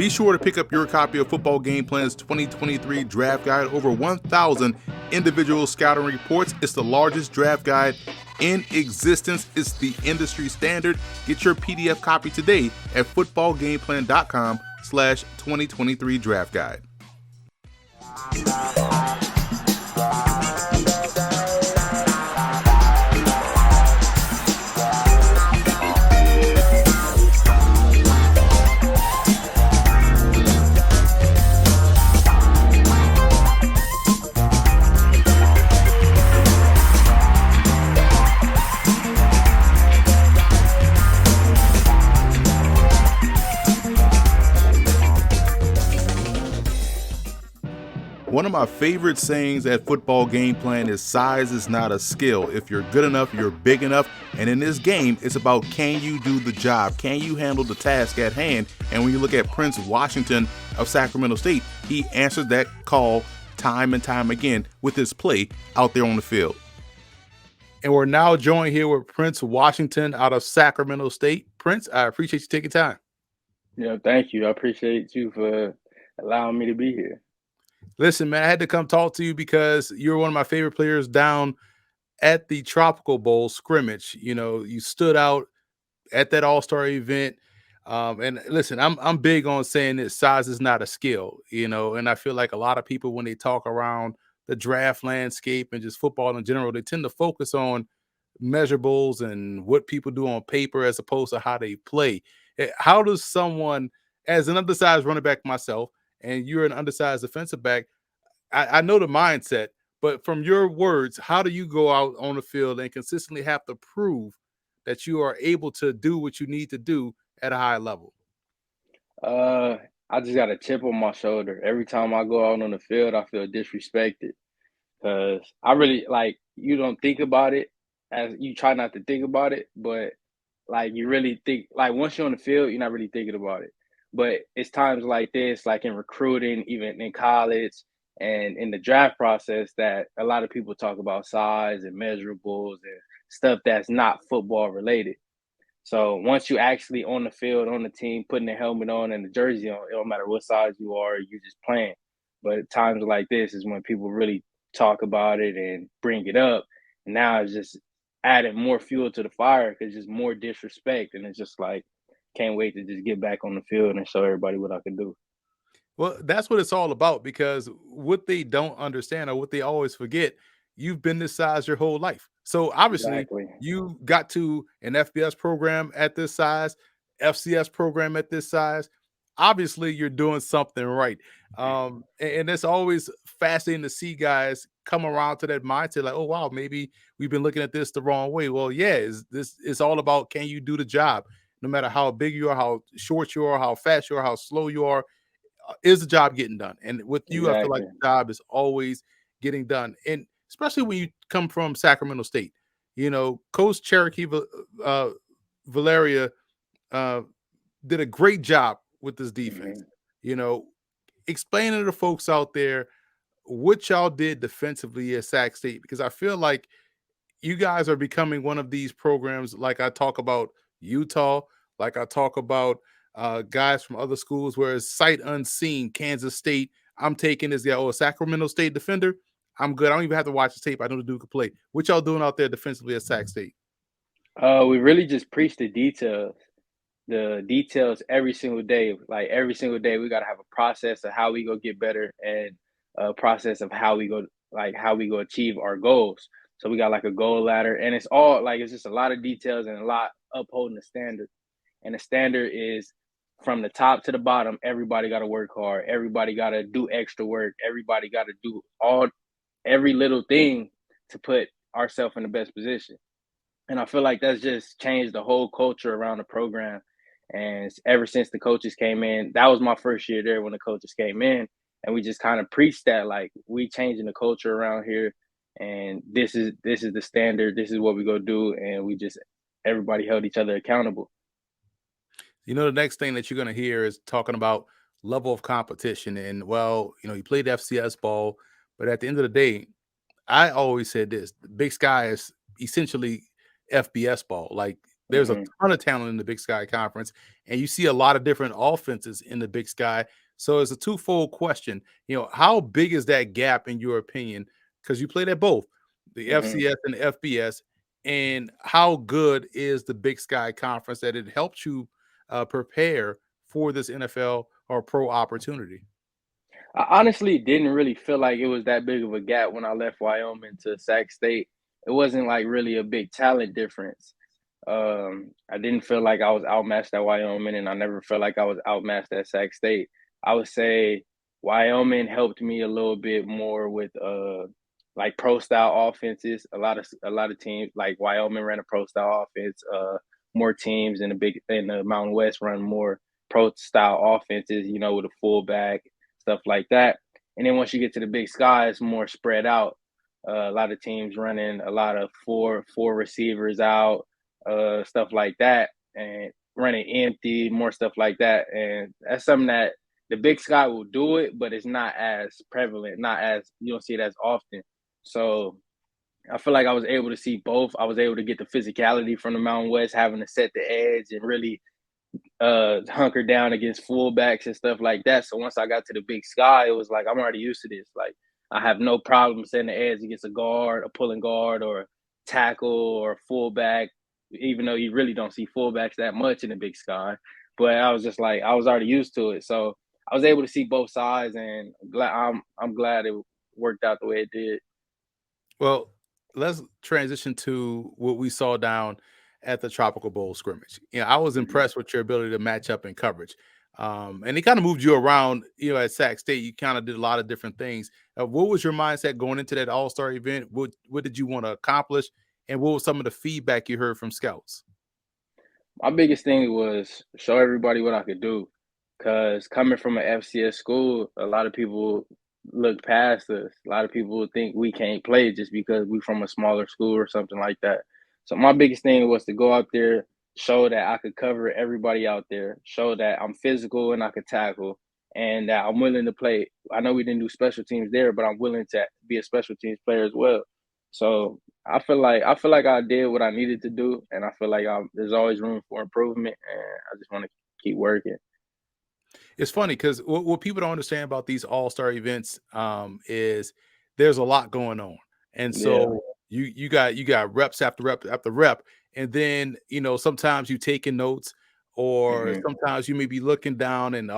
Be sure to pick up your copy of Football Game Plan's 2023 draft guide. Over 1,000 individual scouting reports. It's the largest draft guide in existence. It's the industry standard. Get your PDF copy today at footballgameplan.com/2023 draft guide. One of my favorite sayings at Football Game Plan is size is not a skill. If you're good enough, you're big enough. And in this game, it's about can you do the job? Can you handle the task at hand? And when you look at Prince Washington of Sacramento State, he answered that call time and time again with his play out there on the field. And we're now joined here with Prince Washington out of Sacramento State. Prince, I appreciate you taking time. Yeah, thank you. I appreciate you for allowing me to be here. Listen, man, I had to come talk to you because you're one of my favorite players down at the Tropical Bowl scrimmage. You know, you stood out at that All-Star event. And listen, I'm big on saying that size is not a skill, you know, and I feel like a lot of people, when they talk around the draft landscape and just football in general, they tend to focus on measurables and what people do on paper as opposed to how they play. How does someone, as an undersized running back myself, and you're an undersized defensive back, I know the mindset, but from your words, how do you go out on the field and consistently have to prove that you are able to do what you need to do at a high level? I just got a chip on my shoulder. Every time I go out on the field, I feel disrespected because I really like you don't think about it as you try not to think about it, but like you really think like once you're on the field, you're not really thinking about it. But it's times like this, like in recruiting, even in college and in the draft process, that a lot of people talk about size and measurables and stuff that's not football related. So once you actually on the field, on the team, putting the helmet on and the jersey on, it don't matter what size you are, you just playing. But at times like this is when people really talk about it and bring it up. And now it's just adding more fuel to the fire because just more disrespect. And it's just like, can't wait to just get back on the field and show everybody what I can do. Well, that's what it's all about because what they don't understand or what they always forget, you've been this size your whole life. So obviously, Exactly. you got to an FBS program at this size, FCS program at this size. Obviously, you're doing something right. And it's always fascinating to see guys come around to that mindset like, oh, wow, maybe we've been looking at this the wrong way. Well, yeah, it's all about can you do the job? No matter how big you are, how short you are, how fast you are, how slow you are, is the job getting done? And with you, I feel like Exactly. the job is always getting done. And especially when you come from Sacramento State, you know, Coach Cherokee Valeria uh, did a great job with this defense. Mhm. You know, explaining to the folks out there what y'all did defensively at Sac State, because I feel like you guys are becoming one of these programs like I talk about Utah, like I talk about guys from other schools, whereas sight unseen, Kansas State, I'm taking this guy, Sacramento State defender. I'm good. I don't even have to watch the tape. I know the dude can play. What y'all doing out there defensively at Sac State? We really just preach the details every single day. Like every single day, we gotta have a process of how we go get better and a process of how we go achieve our goals. So we got like a goal ladder, and it's all like it's just a lot of details and a lot upholding the standard. And the standard is from the top to the bottom. Everybody got to work hard. Everybody got to do extra work. Everybody got to do every little thing to put ourselves in the best position. And I feel like that's just changed the whole culture around the program. And ever since the coaches came in, that was my first year there when the coaches came in, and we just kind of preached that like we changing the culture around here, and this is the standard. This is what we go do, and we just everybody held each other accountable. You know, the next thing that you're going to hear is talking about level of competition. And, well, you know, you played FCS ball, but at the end of the day, I always said this: the Big Sky is essentially FBS ball. Like there's a Mhm. ton of talent in the Big Sky Conference, and you see a lot of different offenses in the Big Sky. So it's a twofold question. How big is that gap in your opinion? Because you played at both the Mhm. FCS and the FBS, and how good is the Big Sky Conference that it helps you prepare for this NFL or pro opportunity? I honestly didn't really feel like it was that big of a gap when I left Wyoming to Sac State. It wasn't like really a big talent difference. I didn't feel like I was outmatched at Wyoming, and I never felt like I was outmatched at Sac State. I would say Wyoming helped me a little bit more with like pro style offenses. A lot of teams like Wyoming ran a pro style offense. More teams in the Mountain West run more pro style offenses. With a fullback, stuff like that. And then once you get to the Big Sky, it's more spread out. A lot of teams running a lot of four receivers out, stuff like that, and running empty, more stuff like that. And that's something that the Big Sky will do it, but it's not as prevalent, not as you don't see it as often. So I feel like I was able to see both. I was able to get the physicality from the Mountain West, having to set the edge and really hunker down against fullbacks and stuff like that. So once I got to the Big Sky, it was like I'm already used to this. Like I have no problem setting the edge against a guard, a pulling guard, or tackle or fullback. Even though you really don't see fullbacks that much in the Big Sky, but I was just like I was already used to it, so I was able to see both sides, and I'm glad it worked out the way it did. Well, let's transition to what we saw down at the Tropical Bowl scrimmage. I was Mhm. impressed with your ability to match up in coverage. And he kind of moved you around, at Sac State. You kind of did a lot of different things. What was your mindset going into that All Star event? What did you want to accomplish? And what was some of the feedback you heard from scouts? My biggest thing was show everybody what I could do. Cause coming from an FCS school, a lot of people look past us. A lot of people think we can't play just because we from a smaller school or something like that. So my biggest thing was to go out there, show that I could cover everybody out there, show that I'm physical and I could tackle, and that I'm willing to play. I know we didn't do special teams there, but I'm willing to be a special teams player as well. So I feel like I did what I needed to do, and I feel like there's always room for improvement, and I just want to keep working. It's funny because what people don't understand about these all-star events, is there's a lot going on. And Yeah. so you got reps after rep after rep, and then, sometimes you taking notes, or Mhm. sometimes you may be looking down and,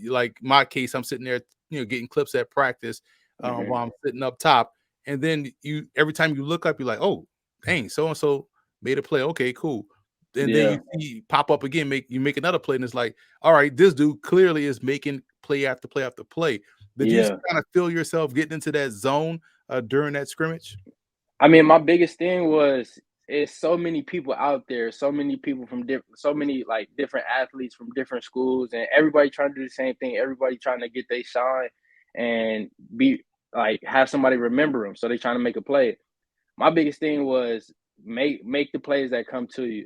like my case, I'm sitting there, getting clips at practice, Mhm. while I'm sitting up top, and then you every time you look up, you're like, "Oh, dang, so and so made a play. Okay, cool." And then you Yeah. see pop up again, make another play, and it's like, all right, this dude clearly is making play after play after play. Did you Yeah. kind of feel yourself getting into that zone during that scrimmage? I mean, my biggest thing was it's so many people out there, so many people from different, so many like different athletes from different schools, and everybody trying to do the same thing. Everybody trying to get their shine and be like have somebody remember them. So they trying to make a play. My biggest thing was make the plays that come to you.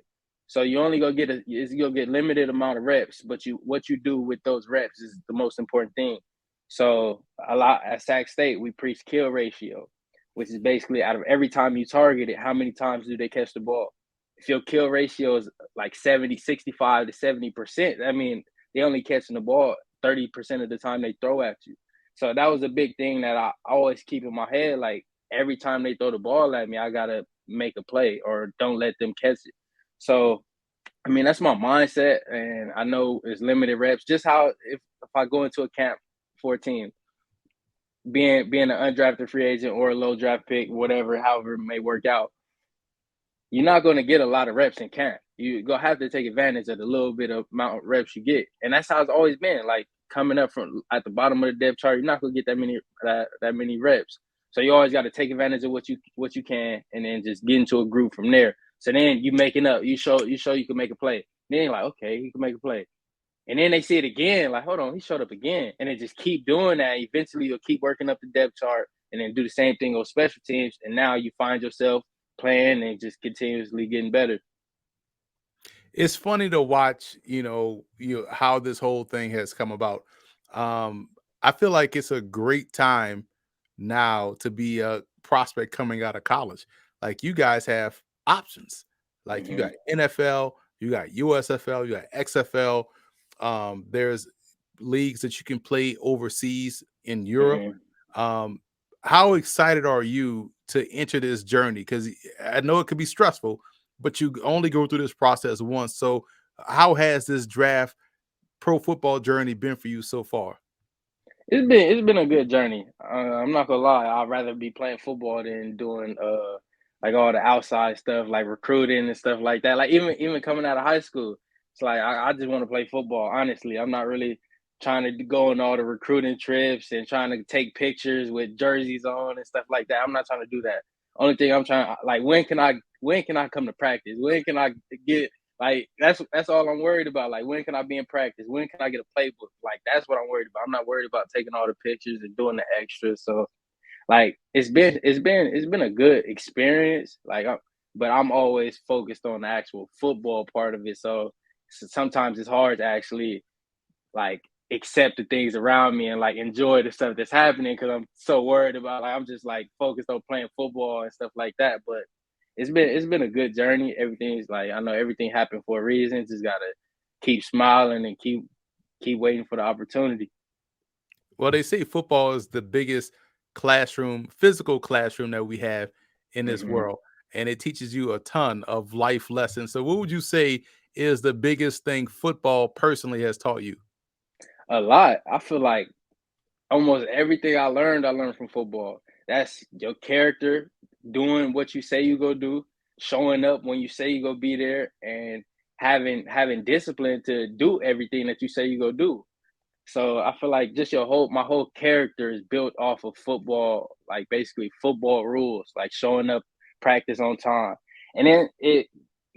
So you only gonna get you'll get limited amount of reps, but you what you do with those reps is the most important thing. So a lot at Sac State, we preach kill ratio, which is basically out of every time you target it, how many times do they catch the ball? If your kill ratio is like 65 to 70%, I mean they only catching the ball 30% of the time they throw at you. So that was a big thing that I always keep in my head. Like every time they throw the ball at me, I gotta make a play or don't let them catch it. So I mean that's my mindset, and I know it's limited reps. Just how if I go into a camp for a team, being an undrafted free agent or a low draft pick, whatever, however it may work out, you're not going to get a lot of reps in camp. You're going to have to take advantage of the little bit of amount of reps you get. And that's how it's always been. Like coming up from at the bottom of the depth chart, you're not going to get that many reps. So you always got to take advantage of what you can, and then just get into a group from there. So then you making up, you show you can make a play. Then you're like, okay, he can make a play. And then they see it again, like, hold on, he showed up again. And then just keep doing that. Eventually you'll keep working up the depth chart and then do the same thing on special teams. And now you find yourself playing and just continuously getting better. It's funny to watch, how this whole thing has come about. I feel like it's a great time now to be a prospect coming out of college. Like you guys have options. Like you got Hmm. NFL. you got USFL, you got XFL. There's leagues that you can play overseas in Europe. Mhm. Um, how excited are you to enter this journey? Because I know it could be stressful, but you only go through this process once. So, how has this draft pro football journey been for you so far? It's been a good journey. I'm not gonna lie. I'd rather be playing football than doing like all the outside stuff, like recruiting and stuff like that. Like even coming out of high school, it's like I just want to play football. Honestly, I'm not really trying to go on all the recruiting trips and trying to take pictures with jerseys on and stuff like that. I'm not trying to do that. Only thing I'm trying like when can I come to practice? When can I get like that's all I'm worried about. Like when can I be in practice? When can I get a playbook? Like that's what I'm worried about. I'm not worried about taking all the pictures and doing the extras. So like it's been a good experience. But I'm always focused on the actual football part of it. So sometimes it's hard to actually like accept the things around me and like enjoy the stuff that's happening because I'm so worried about like I'm just like focused on playing football and stuff like that. But it's been a good journey. Everything's like I know everything happened for a reason. Just gotta keep smiling and keep waiting for the opportunity. Well, they say football is the biggest classroom, physical classroom that we have in this Hmm. world, and it teaches you a ton of life lessons. So, what would you say is the biggest thing football personally has taught you? A lot. I feel like almost everything I learned from football. That's your character, doing what you say you go do, showing up when you say you go be there, and having discipline to do everything that you say you go do. So I feel like just my whole character is built off of football, like basically football rules, like showing up practice on time. And then it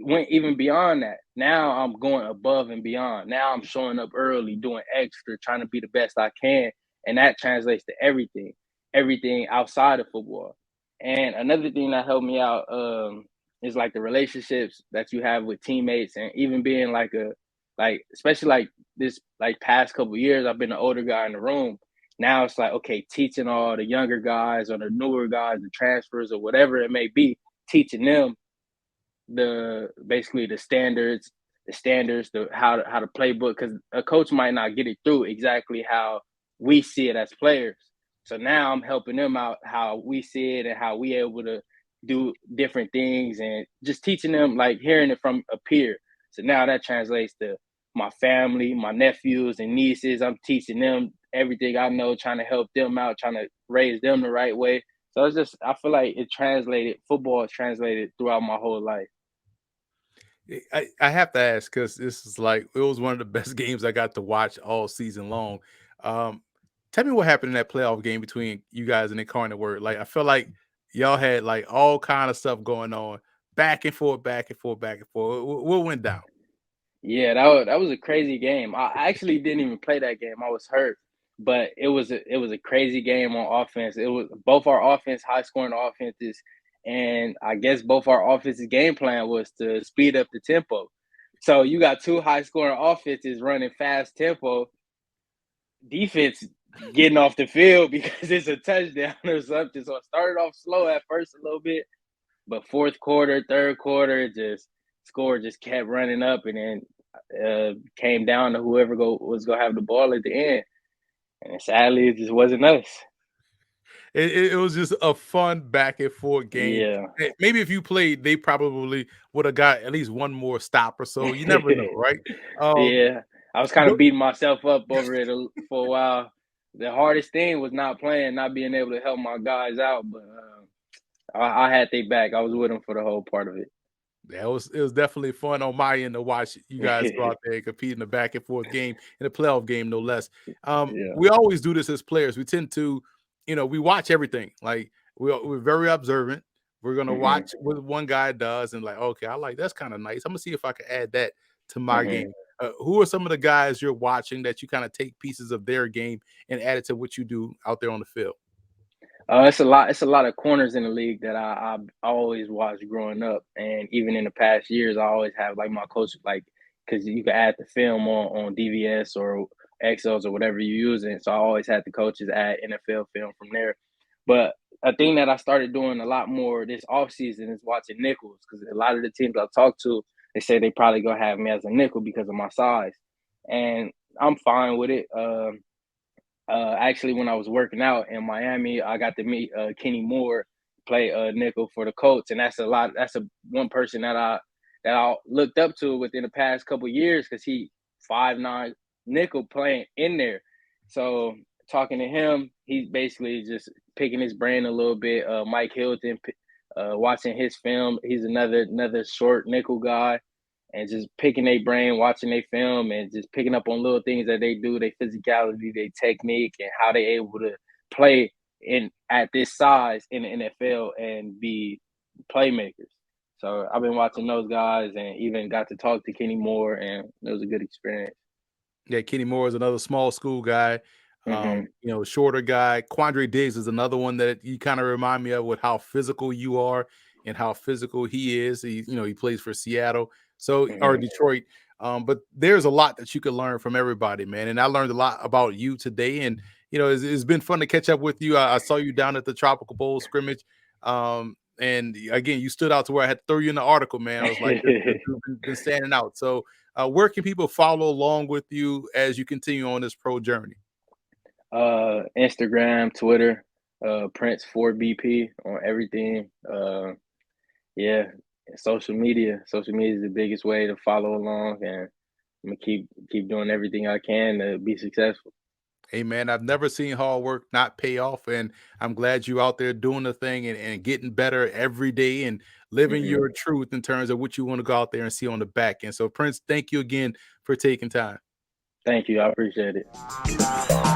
went even beyond that. Now I'm going above and beyond. Now I'm showing up early, doing extra, trying to be the best I can. And that translates to everything outside of football. And another thing that helped me out is like the relationships that you have with teammates and even being like especially like this like past couple years, I've been the older guy in the room. Now it's like, okay, teaching all the younger guys or the newer guys, the transfers or whatever it may be, teaching them the basically the standards, how to playbook, because a coach might not get it through exactly how we see it as players. So now I'm helping them out how we see it and how we able to do different things and just teaching them like hearing it from a peer. So now that translates to my family, my nephews and nieces. I'm teaching them everything I know, trying to help them out, trying to raise them the right way. So it's just I feel like football is translated throughout my whole life. I have to ask because this is like it was one of the best games I got to watch all season long. Um, Tell me what happened in that playoff game between you guys and the Incarnate Word. Like I feel like y'all had like all kind of stuff going on, back and forth, back and forth, back and forth. What went down? Yeah, that was a crazy game. I actually didn't even play that game. I was hurt, but it was a crazy game on offense. It was both our offense, high scoring offenses, and I guess both our offenses game plan was to speed up the tempo. So you got two high scoring offenses running fast tempo, defense getting off the field because it's a touchdown or something. So it started off slow at first a little bit, but fourth quarter, third quarter, just score just kept running up, and then came down to whoever was gonna have the ball at the end. And sadly, it just wasn't us. It was just a fun back and forth game. Yeah, Maybe if you played, they probably would have got at least one more stop or so. You never know, right? Um, yeah. I was kind of beating myself up over it for a while. The hardest thing was not playing, not being able to help my guys out, but I had their back. I was with them for the whole part of Yeah, it was definitely fun on my end to watch you guys go it. out there and compete in a back and forth game, in a playoff game, no less. Yeah. We always do this as players. We tend to, we watch everything. Like we're very observant. We're gonna Hmm. watch what one guy does and like, okay, I like that's kind of nice. I'm gonna see if I can add that to my Hmm. game. Who are some of the guys you're watching that you kind of take pieces of their game and add it to what you do out there on the field? It's a lot. It's a lot of corners in the league that I always watched growing up, and even in the past years, I always have like my coach like because you can add the film on DVS or XLs or whatever you're using. So I always had the coaches add NFL film from there. But a thing that I started doing a lot more this off season is watching nickels because a lot of the teams I talk to, they say they probably gonna have me as a nickel because of my size, and I'm fine with it. Actually, when I was working out in Miami, I got to meet Kenny Moore, play nickel for the Colts, and that's a lot. That's a one person that I looked up to within the past couple years because he 5'9" nickel playing in there. So talking to him, he's basically just picking his brain a little bit. Mike Hilton, watching his film, he's another short nickel guy, and just picking their brain, watching their film, and just picking up on little things that they do, their physicality, their technique, and how they able to play in at this size in the NFL and be playmakers. So I've been watching those guys, and even got to talk to Kenny Moore, and it was a good experience. Yeah, Kenny Moore is another small school guy, Hmm. shorter guy. Quandre Diggs is another one that you kind of remind me of with how physical you are and how physical he is. He plays for Seattle, or Hmm. Detroit. But there's a lot that you could learn from everybody, man. And I learned a lot about you today. And it's been fun to catch up with you. I saw you down at the Tropical Bowl scrimmage. And again, you stood out to where I had to throw you in the article, man. I was like, this dude been standing out. So where can people follow along with you as you continue on this pro journey? Instagram, Twitter, Prince 4BP on everything. Yeah, social media. Social media is the biggest way to follow along, and I'm gonna keep doing everything I can to be successful. Hey man, I've never seen hard work not pay off, and I'm glad you out there doing the thing and getting better every day and living Hmm. your truth in terms of what you want to go out there and see on the back end. So, Prince, thank you again for taking time. Thank you. I appreciate it.